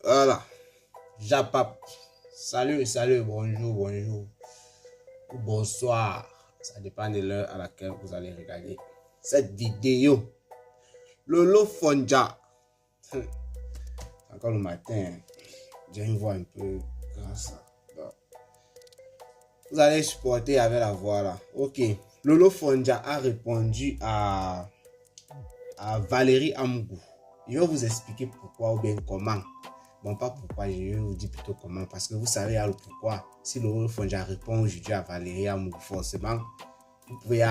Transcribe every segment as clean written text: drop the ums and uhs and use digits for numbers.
Voilà. Japap. Salut, bonjour. Ou bonsoir. Ça dépend de l'heure à laquelle vous allez regarder cette vidéo. Lolo Fonja. Encore le matin. J'ai une voix un peu grasse. Vous allez supporter avec la voix là. Ok. Lolo Fonja a répondu à Valérie Amougou. Je vais vous expliquer pourquoi ou bien comment. Bon, pas pourquoi, je vais vous dire plutôt comment. Parce que vous savez le pourquoi. Si Lolo Fonja répond aujourd'hui à Valérie Amougou, forcément, vous pouvez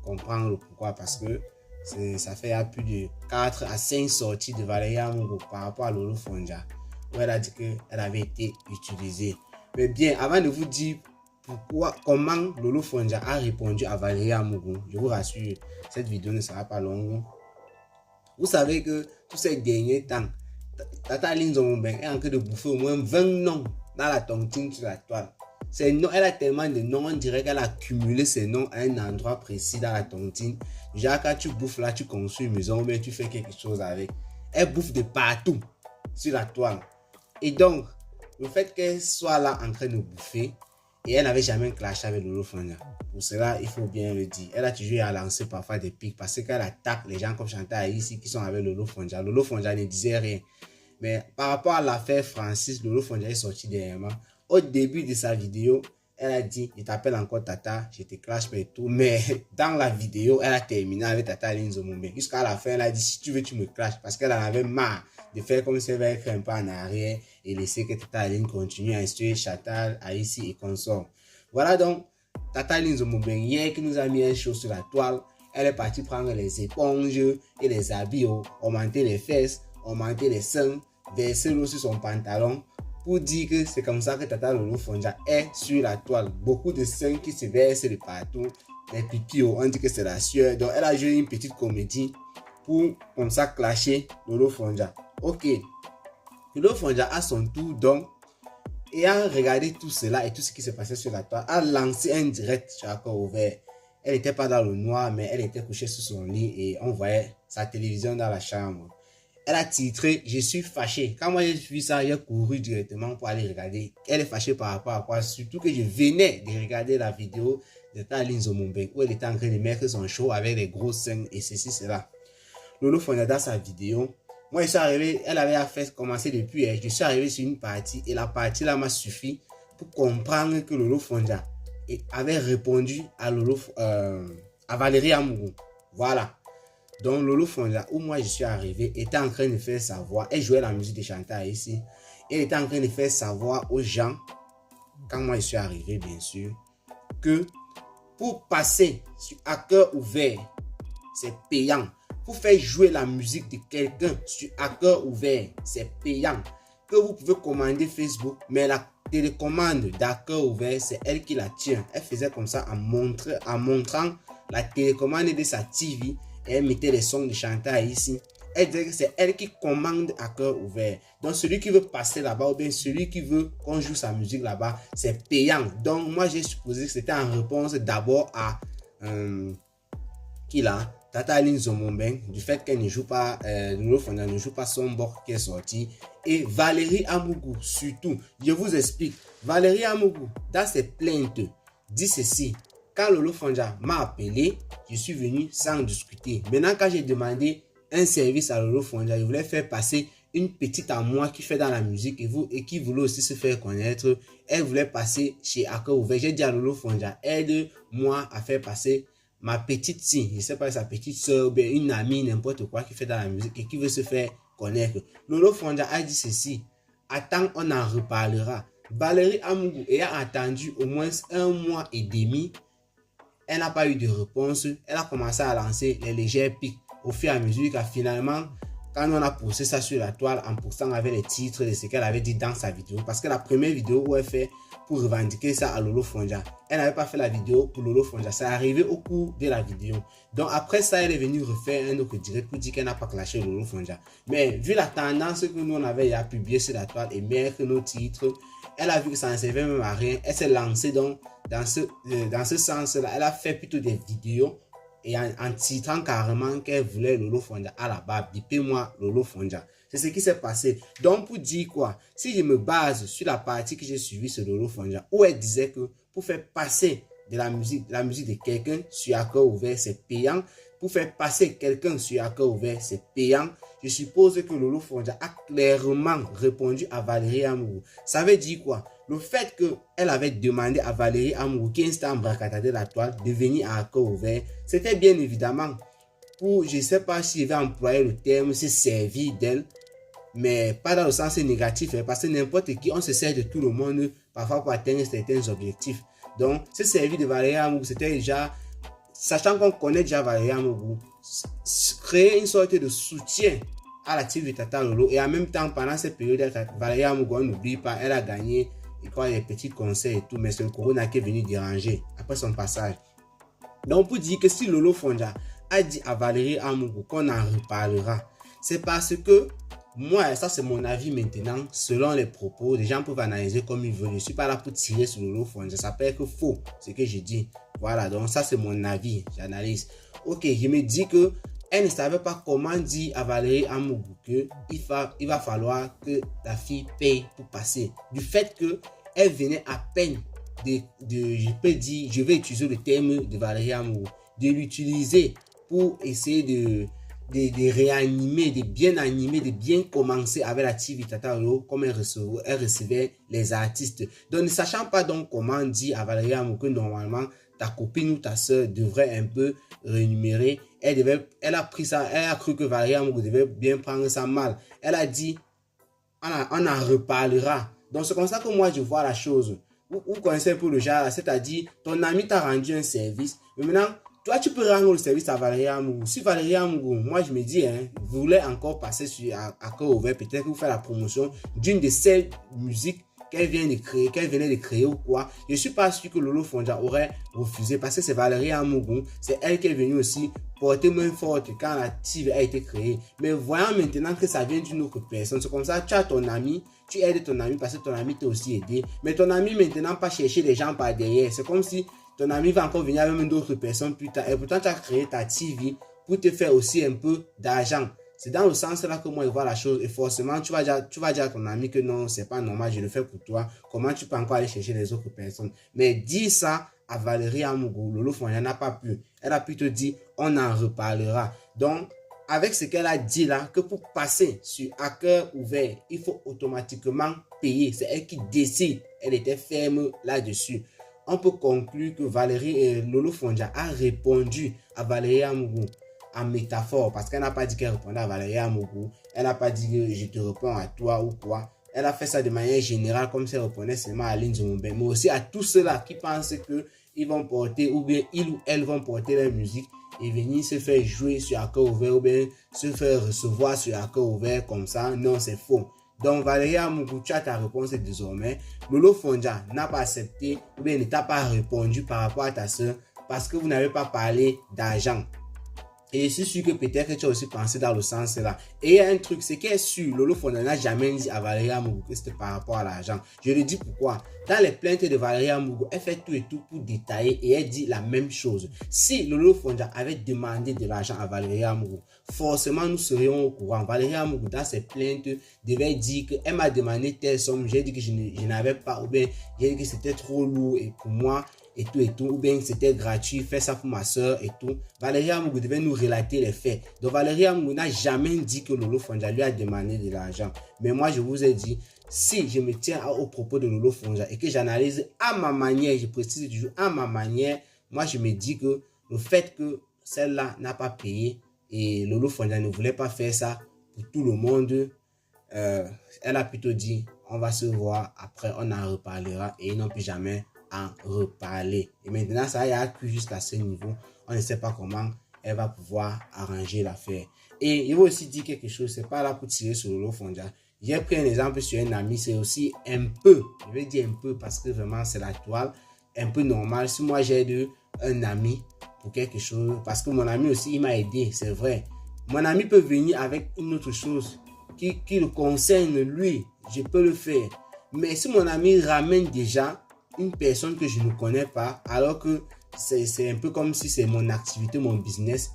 comprendre le pourquoi. Parce que ça fait plus de 4 à 5 sorties de Valérie Amougou par rapport à Lolo Fonja, où elle a dit qu'elle avait été utilisée. Mais bien, avant de vous dire comment Lolo Fonja a répondu à Valérie Amougou, je vous rassure, cette vidéo ne sera pas longue. Vous savez que tous ces derniers temps, Tata Aline Nzomobeng est en train de bouffer au moins 20 noms dans la tontine sur la toile. Ces noms, elle a tellement de noms, on dirait qu'elle a accumulé ces noms à un endroit précis dans la tontine. Genre, quand tu bouffes là, tu construis une maison ou bien tu fais quelque chose avec. Elle bouffe de partout sur la toile. Et donc, le fait qu'elle soit là en train de bouffer, et elle n'avait jamais clashé avec Lolo Fonja. Pour cela, il faut bien le dire. Elle a toujours à lancer parfois des pics parce qu'elle attaque les gens comme Chantal ici qui sont avec Lolo Fonja. Lolo Fonja ne disait rien. Mais par rapport à l'affaire Francis, Lolo Fonja est sorti dernièrement. Au début de sa vidéo, elle a dit, je t'appelle encore Tata, je te clash et tout. Mais dans la vidéo, elle a terminé avec Tata Aline Nzomobeng. Jusqu'à la fin, elle a dit, si tu veux, tu me clashes. Parce qu'elle en avait marre de faire comme si elle avait un peu en arrière et laisser que Tata Aline continue à instruire Chantal, Aïssi et consorts. Voilà donc, Tata Aline Nzomobeng, hier, qui nous a mis un show sur la toile, elle est partie prendre les éponges et les habits, augmenter les fesses, augmenter les seins, verser l'eau sur son pantalon pour dire que c'est comme ça que Tata Lolo Fonja est sur la toile. Beaucoup de seins qui se versent de partout, les pipis, on dit que c'est la sueur. Donc elle a joué une petite comédie pour comme ça clasher Lolo Fonja. Ok, Lolo Fonja à son tour donc, et a regardé tout cela et tout ce qui se passait sur la toile, a lancé un direct sur Accord Ouvert. Elle n'était pas dans le noir, mais elle était couchée sur son lit et on voyait sa télévision dans la chambre. Elle a titré « Je suis fâché ». Quand moi j'ai vu ça, j'ai couru directement pour aller regarder. Elle est fâchée par rapport à quoi? Surtout que je venais de regarder la vidéo de Tata Aline Nzomobeng où elle était en train de mettre son show avec les gros seins et ceci, cela. Lolo Fonja dans sa vidéo, moi je suis arrivé, elle avait commencé depuis, je suis arrivé sur une partie et la partie là m'a suffi pour comprendre que Lolo Fonja avait répondu à Valérie Amougou. Voilà. Donc Lolo Fonja, où moi je suis arrivé, était en train de faire savoir, elle jouait la musique de Chantal ici, elle était en train de faire savoir aux gens, quand moi je suis arrivé bien sûr, que pour passer à cœur ouvert, c'est payant. Pour faire jouer la musique de quelqu'un sur à cœur ouvert, c'est payant. Que vous pouvez commander Facebook, mais la télécommande d'accueil ouvert, c'est elle qui la tient. Elle faisait comme ça en montrant la télécommande de sa TV. Et elle mettait les sons de Chantal ici. Elle disait que c'est elle qui commande à cœur ouvert. Donc celui qui veut passer là-bas ou bien celui qui veut qu'on joue sa musique là-bas, c'est payant. Donc moi j'ai supposé que c'était en réponse d'abord à Tata Aline Nzomobeng, du fait qu'elle ne joue pas, Lolo Fonja ne joue pas son bord qui est sorti. Et Valérie Amougou surtout. Je vous explique. Valérie Amougou, dans ses plaintes, dit ceci. Quand Lolo Fonja m'a appelé, je suis venu sans discuter. Maintenant, quand j'ai demandé un service à Lolo Fonja, je voulais faire passer une petite à moi qui fait dans la musique et qui voulait aussi se faire connaître. Elle voulait passer chez Accueil Ouvert. J'ai dit à Lolo Fonja, aide-moi à faire passer ma petite fille, je ne sais pas, sa petite soeur, ou bien une amie, n'importe quoi qui fait dans la musique et qui veut se faire connaître. Lolo Fonja a dit ceci, attends, on en reparlera. Valérie Amougou ayant attendu au moins 1 mois et demi, elle n'a pas eu de réponse. Elle a commencé à lancer les légers pics au fur et à mesure que finalement, quand on a poussé ça sur la toile en poussant avec les titres de ce qu'elle avait dit dans sa vidéo, parce que la première vidéo où elle fait pour revendiquer ça à Lolo Fonja, elle n'avait pas fait la vidéo pour Lolo Fonja, ça est arrivé au cours de la vidéo. Donc après ça, elle est venue refaire un autre direct pour dire qu'elle n'a pas clashé Lolo Fonja. Mais vu la tendance que nous on avait publié sur la toile et mettre nos titres, elle a vu que ça ne servait même à rien. Elle s'est lancée donc dans ce sens-là. Elle a fait plutôt des vidéos et en titrant carrément qu'elle voulait Lolo Fonja à la barbe. Bipez-moi Lolo Fonja. C'est ce qui s'est passé. Donc, pour dire quoi? Si je me base sur la partie que j'ai suivie sur Lolo Fonja, où elle disait que pour faire passer de la musique de quelqu'un sur accord ouvert, c'est payant. Pour faire passer quelqu'un sur accord ouvert, c'est payant. Je suppose que Lolo Fonja a clairement répondu à Valérie Amourou. Ça veut dire quoi? Le fait qu'elle avait demandé à Valérie Amourou, qui est en bracata de la toile, de venir à accord ouvert, c'était bien évidemment pour, je ne sais pas s'il va employer le terme, se servir d'elle, mais pas dans le sens négatif, parce que n'importe qui, on se sert de tout le monde, parfois pour atteindre certains objectifs. Donc, se servir de Valérie Amourou, c'était déjà, sachant qu'on connaît déjà Valérie Amourou, créer une sorte de soutien à la team de Tata Lolo, et en même temps, pendant cette période, Valérie Amourou, on n'oublie pas, elle a gagné des petits concerts et tout, mais c'est le corona qui est venu déranger après son passage. Donc, pour dire que si Lolo Fonja a dit à Valérie Amourou qu'on en reparlera, c'est parce que moi, ça c'est mon avis maintenant, selon les propos, les gens peuvent analyser comme ils veulent. Je ne suis pas là pour tirer sur Lolo Fonja, ça peut être faux, ce que je dis. Voilà, donc ça c'est mon avis, j'analyse. Ok, je me dis que elle ne savait pas comment dire à Valérie Amourou qu'il va falloir que la fille paye pour passer. Du fait qu'elle venait à peine je vais utiliser le terme de Valérie Amourou, de l'utiliser pour essayer de réanimer, de bien animer, de bien commencer avec la TV Tata Lolo comme elle recevait les artistes. Donc ne sachant pas donc comment dire à Valérie Amourou que normalement ta copine ou ta soeur devrait un peu rémunérer, elle a pris ça, elle a cru que Valérie Amourou devait bien prendre ça mal. Elle a dit, on en reparlera. Donc c'est comme ça que moi je vois la chose. Vous connaissez un peu le genre, c'est-à-dire ton ami t'a rendu un service, mais maintenant toi tu peux rendre le service à Valérie Amourou. Si Valérie Amourou, moi je me dis, vous voulez encore passer sur accord ouvert, peut-être que vous faites la promotion d'une de ces musiques qu'elle venait de créer ou quoi, je suis pas sûr que Lolo Fonja aurait refusé parce que c'est Valérie Amourou, c'est elle qui est venue aussi porter main forte quand la TV a été créée. Mais voyant maintenant que ça vient d'une autre personne, c'est comme ça, tu as ton ami, tu aides ton ami parce que ton ami t'a aussi aidé, mais ton ami maintenant pas chercher les gens par derrière, c'est comme si ton ami va encore venir avec même d'autres personnes plus tard et pourtant tu as créé ta TV pour te faire aussi un peu d'argent. C'est dans le sens là que moi je vois la chose et forcément tu vas dire à ton ami que non, c'est pas normal, je le fais pour toi. Comment tu peux encore aller chercher les autres personnes? Mais dis ça à Valérie Amourou, Lolo Fonja n'a pas pu. Elle a pu te dire on en reparlera. Donc avec ce qu'elle a dit là, que pour passer sur accord ouvert, il faut automatiquement payer. C'est elle qui décide. Elle était ferme là-dessus. On peut conclure que Lolo Fonja a répondu à Valérie Amourou en métaphore, parce qu'elle n'a pas dit qu'elle répondait à Valérie Amourou, elle n'a pas dit que je te réponds à toi ou quoi. Elle a fait ça de manière générale comme si elle répondait seulement à Lynn Zombe, mais aussi à tous ceux-là qui pensent qu'ils vont porter, ou bien ils ou elles vont porter leur musique et venir se faire jouer sur accord ouvert ou bien se faire recevoir sur accord ouvert comme ça. Non, c'est faux. Donc Valérie Amourou, tu as ta réponse désormais. Lolo Fonja n'a pas accepté ou bien ne t'a pas répondu par rapport à ta soeur parce que vous n'avez pas parlé d'argent. Et je suis sûr que peut-être que tu as aussi pensé dans le sens là. Et il y a un truc, c'est qu'elle est sûre, Lolo Fonja n'a jamais dit à Valérie Amourou que c'était par rapport à l'argent. Je le dis pourquoi. Dans les plaintes de Valérie Amourou, elle fait tout et tout pour détailler et elle dit la même chose. Si Lolo Fonja avait demandé de l'argent à Valérie Amourou, forcément nous serions au courant. Valérie Amourou, dans ses plaintes, devait dire qu'elle m'a demandé telle somme, j'ai dit que je n'avais pas, ou bien j'ai dit que c'était trop lourd et pour moi, et tout, ou bien c'était gratuit, fais ça pour ma soeur et tout. Valérie Amourou devait nous relater les faits. Donc Valérie Amourou n'a jamais dit que Lolo Fonja lui a demandé de l'argent. Mais moi je vous ai dit, si je me tiens aux propos de Lolo Fonja et que j'analyse à ma manière, je précise toujours à ma manière, moi je me dis que le fait que celle-là n'a pas payé et Lolo Fonja ne voulait pas faire ça pour tout le monde, elle a plutôt dit, on va se voir après, on en reparlera et ils n'ont plus jamais en reparler. Et maintenant, ça y a cru jusqu'à ce niveau. On ne sait pas comment elle va pouvoir arranger l'affaire. Et il va aussi dire quelque chose, c'est pas là pour tirer sur Lolo Fonja. J'ai pris un exemple sur un ami, c'est aussi un peu, je vais dire un peu parce que vraiment c'est la toile, un peu normal. Si moi j'aide un ami pour quelque chose, parce que mon ami aussi il m'a aidé, c'est vrai. Mon ami peut venir avec une autre chose qui le concerne lui, je peux le faire. Mais si mon ami ramène déjà une personne que je ne connais pas, alors que c'est un peu comme si c'est mon activité, mon business,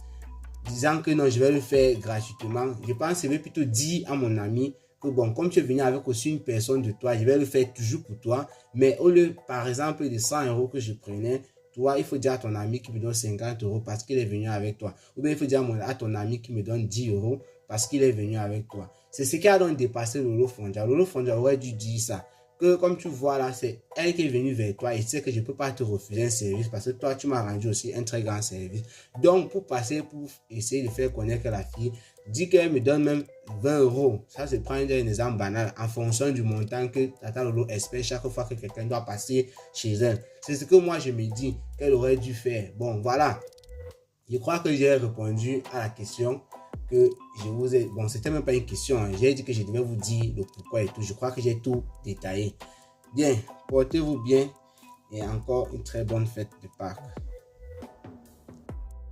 disant que non, je vais le faire gratuitement. Je pense que je vais plutôt dire à mon ami que bon, comme tu es venu avec aussi une personne de toi, je vais le faire toujours pour toi. Mais au lieu, par exemple, de 100 € que je prenais, toi, il faut dire à ton ami qui me donne 50 € parce qu'il est venu avec toi. Ou bien il faut dire à ton ami qui me donne 10 € parce qu'il est venu avec toi. C'est ce qui a donc dépassé Lolo Fonja. Lolo Fonja aurait dû dire ça. Que comme tu vois là, c'est elle qui est venue vers toi et sait que je ne peux pas te refuser un service parce que toi, tu m'as rendu aussi un très grand service. Donc, pour essayer de faire connaître la fille, dis qu'elle me donne même 20 €. Ça, c'est prendre un exemple banal en fonction du montant que Tata Lolo espère chaque fois que quelqu'un doit passer chez elle. C'est ce que moi, je me dis qu'elle aurait dû faire. Bon, voilà. Je crois que j'ai répondu à la question que je vous ai... Bon, c'était même pas une question. Hein. J'ai dit que je devais vous dire le pourquoi et tout. Je crois que j'ai tout détaillé. Bien, portez-vous bien et encore une très bonne fête de Pâques.